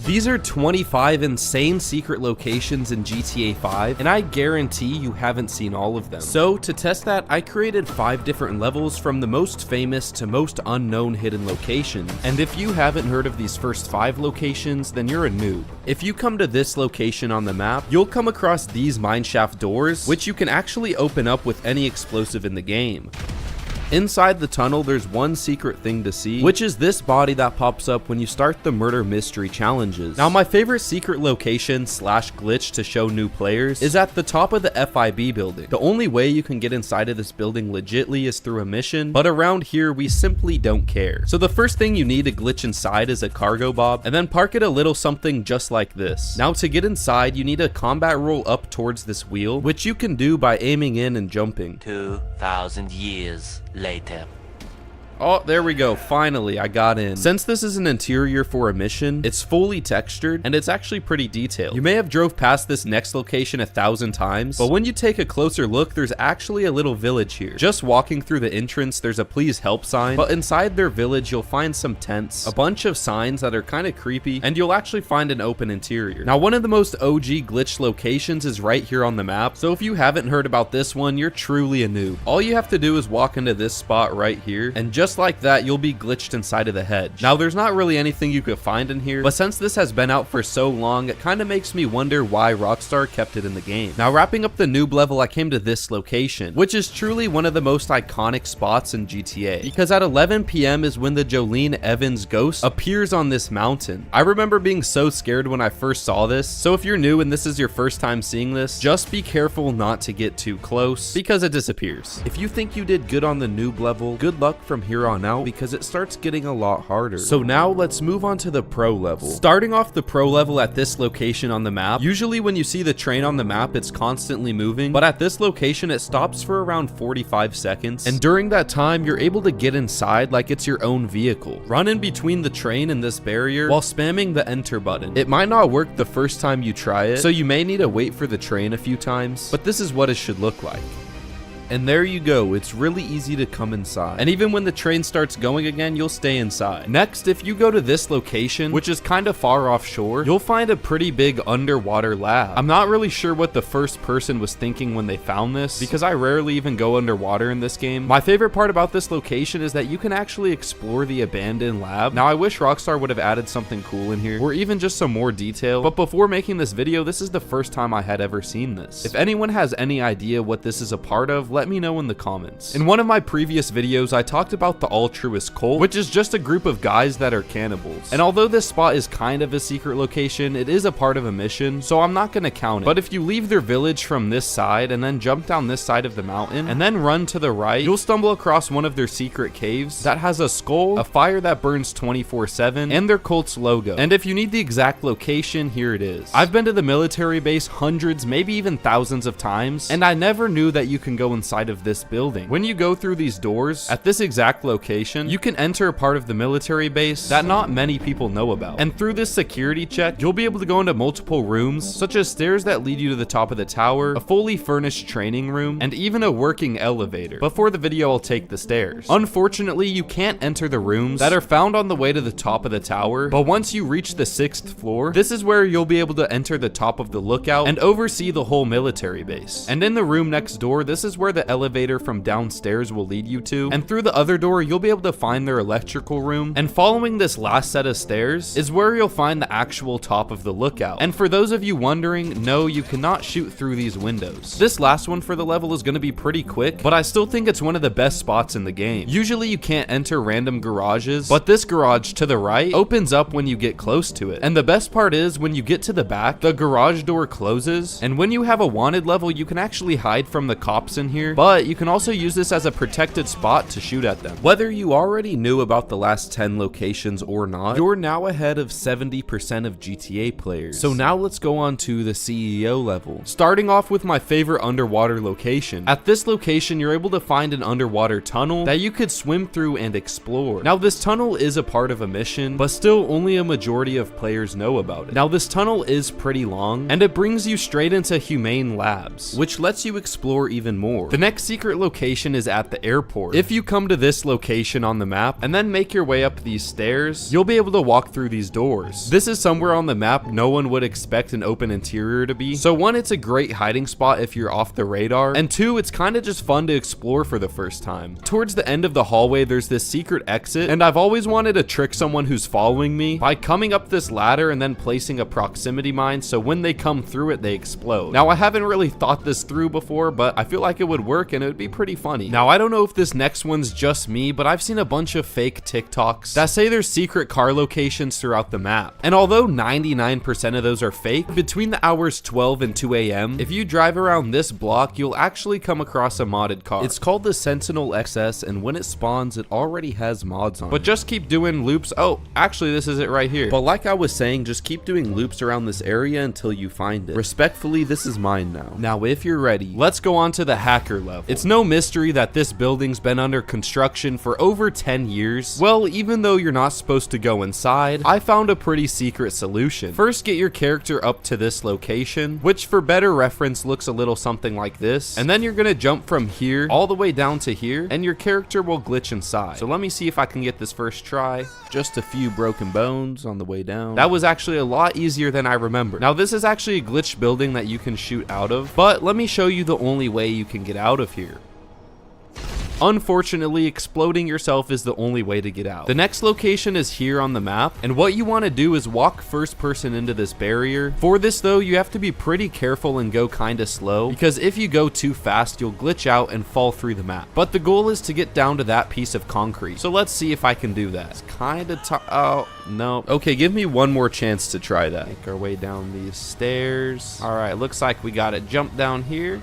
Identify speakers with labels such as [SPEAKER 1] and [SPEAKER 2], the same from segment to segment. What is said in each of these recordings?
[SPEAKER 1] These are 25 insane secret locations in GTA 5, and I guarantee you haven't seen all of them. So to test that, I created 5 different levels from the most famous to most unknown hidden locations. And if you haven't heard of these first 5 locations, then you're a noob. If you come to this location on the map, you'll come across these mineshaft doors, which you can actually open up with any explosive in the game. Inside the tunnel, there's one secret thing to see, which is this body that pops up when you start the murder mystery challenges. Now, my favorite secret location slash glitch to show new players is at the top of the FIB building. The only way you can get inside of this building legitly is through a mission, but around here, we simply don't care. So the first thing you need to glitch inside is a cargo bob, and then park it a little something just like this. Now, to get inside, you need a combat roll up towards this wheel, which you can do by aiming in and jumping.
[SPEAKER 2] 2,000 years later.
[SPEAKER 1] Oh, there we go. Finally, I got in. Since this is an interior for a mission, it's fully textured, and it's actually pretty detailed. You may have drove past this next location 1,000 times, but when you take a closer look, there's actually a little village here. Just walking through the entrance, there's a please help sign, but inside their village, you'll find some tents, a bunch of signs that are kind of creepy, and you'll actually find an open interior. Now, one of the most OG glitch locations is right here on the map, so if you haven't heard about this one, you're truly a noob. All you have to do is walk into this spot right here, and just like that, you'll be glitched inside of the hedge. Now, there's not really anything you could find in here, but since this has been out for so long, it kind of makes me wonder why Rockstar kept it in the game. Now, wrapping up the noob level, I came to this location, which is truly one of the most iconic spots in GTA, because at 11 p.m. is when the Jolene Evans ghost appears on this mountain. I remember being so scared when I first saw this, so if you're new and this is your first time seeing this, just be careful not to get too close, because it disappears. If you think you did good on the noob level, good luck from here on out, because it starts getting a lot harder. So now let's move on to the pro level. Starting off the pro level at this location on the map, usually when you see the train on the map, it's constantly moving, but at this location, it stops for around 45 seconds, and during that time, you're able to get inside like it's your own vehicle. Run in between the train and this barrier while spamming the enter button. It might not work the first time you try it, so you may need to wait for the train a few times, but this is what it should look like. And there you go, it's really easy to come inside. And even when the train starts going again, you'll stay inside. Next, if you go to this location, which is kind of far offshore, you'll find a pretty big underwater lab. I'm not really sure what the first person was thinking when they found this, because I rarely even go underwater in this game. My favorite part about this location is that you can actually explore the abandoned lab. Now, I wish Rockstar would have added something cool in here, or even just some more detail, but before making this video, this is the first time I had ever seen this. If anyone has any idea what this is a part of, let me know in the comments. In one of my previous videos, I talked about the Altruist Cult, which is just a group of guys that are cannibals. And although this spot is kind of a secret location, it is a part of a mission, so I'm not going to count it. But if you leave their village from this side and then jump down this side of the mountain and then run to the right, you'll stumble across one of their secret caves that has a skull, a fire that burns 24/7, and their cult's logo. And if you need the exact location, here it is. I've been to the military base hundreds, maybe even thousands of times, and I never knew that you can go inside of this building. When you go through these doors at this exact location, you can enter a part of the military base that not many people know about. And through this security check, you'll be able to go into multiple rooms, such as stairs that lead you to the top of the tower, a fully furnished training room, and even a working elevator. But for the video, I'll take the stairs. Unfortunately, you can't enter the rooms that are found on the way to the top of the tower, but once you reach the 6th floor, this is where you'll be able to enter the top of the lookout and oversee the whole military base. And in the room next door, this is where the elevator from downstairs will lead you to, and through the other door you'll be able to find their electrical room, and following this last set of stairs is where you'll find the actual top of the lookout. And for those of you wondering, no, you cannot shoot through these windows. This last one for the level is going to be pretty quick, but I still think it's one of the best spots in the game. Usually you can't enter random garages, but this garage to the right opens up when you get close to it. And the best part is when you get to the back, the garage door closes, and when you have a wanted level, you can actually hide from the cops in here, but you can also use this as a protected spot to shoot at them. Whether you already knew about the last 10 locations or not, you're now ahead of 70% of GTA players. So now let's go on to the CEO level. Starting off with my favorite underwater location. At this location, you're able to find an underwater tunnel that you could swim through and explore. Now, this tunnel is a part of a mission, but still only a majority of players know about it. Now, this tunnel is pretty long, and it brings you straight into Humane Labs, which lets you explore even more. The next secret location is at the airport. If you come to this location on the map and then make your way up these stairs, you'll be able to walk through these doors. This is somewhere on the map no one would expect an open interior to be. So one, it's a great hiding spot if you're off the radar, and two, it's kind of just fun to explore for the first time. Towards the end of the hallway, there's this secret exit, and I've always wanted to trick someone who's following me by coming up this ladder and then placing a proximity mine so when they come through it, they explode. Now, I haven't really thought this through before, but I feel like it would work and it would be pretty funny. Now, I don't know if this next one's just me, but I've seen a bunch of fake TikToks that say there's secret car locations throughout the map. And although 99% of those are fake, between the hours 12 and 2 a.m., if you drive around this block, you'll actually come across a modded car. It's called the Sentinel XS, and when it spawns, it already has mods on it. But just keep doing loops. Oh, actually, this is it right here. But like I was saying, just keep doing loops around this area until you find it. Respectfully, this is mine now. Now, if you're ready, let's go on to the hacker level. It's no mystery that this building's been under construction for over 10 years. Well, even though you're not supposed to go inside, I found a pretty secret solution. First, get your character up to this location, which for better reference looks a little something like this, and then you're gonna jump from here all the way down to here, and your character will glitch inside. So let me see if I can get this first try. Just a few broken bones on the way down. That was actually a lot easier than I remember. Now, this is actually a glitched building that you can shoot out of, but let me show you the only way you can get out of here. Unfortunately, exploding yourself is the only way to get out. The next location is here on the map, and what you want to do is walk first person into this barrier. For this though, you have to be pretty careful and go kinda slow, because if you go too fast, you'll glitch out and fall through the map. But the goal is to get down to that piece of concrete. So let's see if I can do that. It's kinda oh, no. Okay, give me one more chance to try that. Make our way down these stairs. All right, looks like we got it. Jump down here.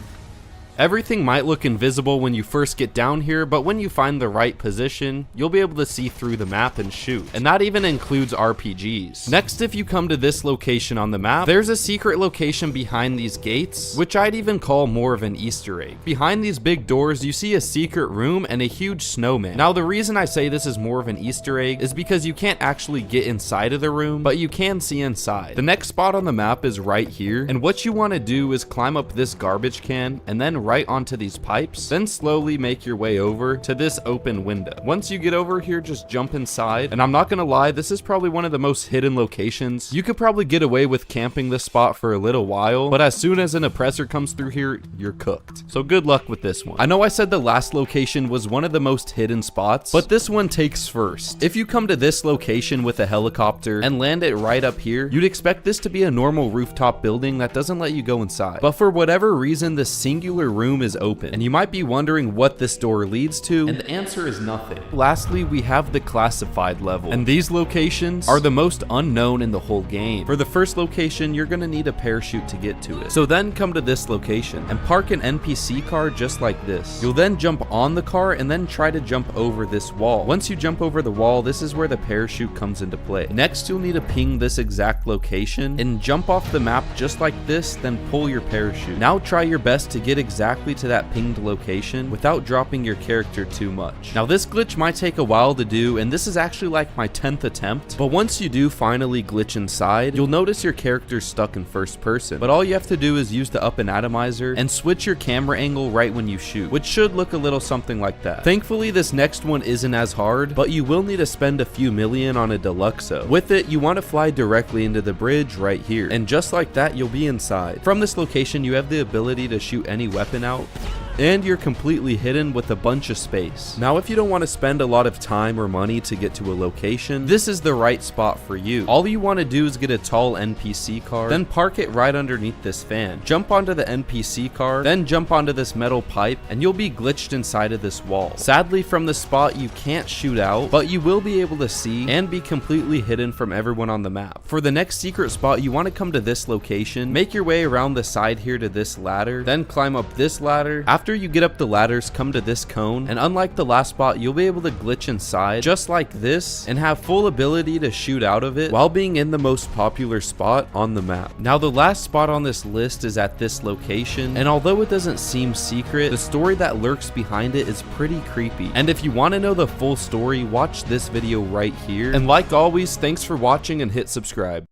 [SPEAKER 1] Everything might look invisible when you first get down here, but when you find the right position, you'll be able to see through the map and shoot. And that even includes RPGs. Next, if you come to this location on the map, there's a secret location behind these gates, which I'd even call more of an Easter egg. Behind these big doors, you see a secret room and a huge snowman. Now, the reason I say this is more of an Easter egg is because you can't actually get inside of the room, but you can see inside. The next spot on the map is right here, and what you want to do is climb up this garbage can and then right onto these pipes, then slowly make your way over to this open window. Once you get over here, just jump inside, and I'm not gonna lie, this is probably one of the most hidden locations. You could probably get away with camping this spot for a little while, but as soon as an oppressor comes through here, you're cooked. So good luck with this one. I know I said the last location was one of the most hidden spots, but this one takes first. If you come to this location with a helicopter and land it right up here, you'd expect this to be a normal rooftop building that doesn't let you go inside. But for whatever reason, this singular room is open, and you might be wondering what this door leads to, and the answer is nothing. Lastly, we have the classified level, and these locations are the most unknown in the whole game. For the first location, you're gonna need a parachute to get to it. So then come to this location and park an NPC car just like this. You'll then jump on the car and then try to jump over this wall. Once you jump over the wall, this is where the parachute comes into play. Next, you'll need to ping this exact location and jump off the map just like this, then pull your parachute. Now try your best to get exactly to that pinged location without dropping your character too much. Now this glitch might take a while to do, and this is actually like my 10th attempt, but once you do finally glitch inside, you'll notice your character's stuck in first person. But all you have to do is use the up and atomizer and switch your camera angle right when you shoot, which should look a little something like that. Thankfully, this next one isn't as hard, but you will need to spend a few million on a deluxo. With it, you want to fly directly into the bridge right here, and just like that, you'll be inside. From this location, you have the ability to shoot any weapon out, and you're completely hidden with a bunch of space. Now, if you don't want to spend a lot of time or money to get to a location, this is the right spot for you. All you want to do is get a tall NPC car, then park it right underneath this fan. Jump onto the NPC car, then jump onto this metal pipe, and you'll be glitched inside of this wall. Sadly, from this spot, you can't shoot out, but you will be able to see and be completely hidden from everyone on the map. For the next secret spot, you want to come to this location, make your way around the side here to this ladder, then climb up this ladder. After you get up the ladders, come to this cone, and unlike the last spot, you'll be able to glitch inside just like this and have full ability to shoot out of it while being in the most popular spot on the map. Now, the last spot on this list is at this location, and although it doesn't seem secret, the story that lurks behind it is pretty creepy. And if you want to know the full story, watch this video right here. And like always, thanks for watching and hit subscribe.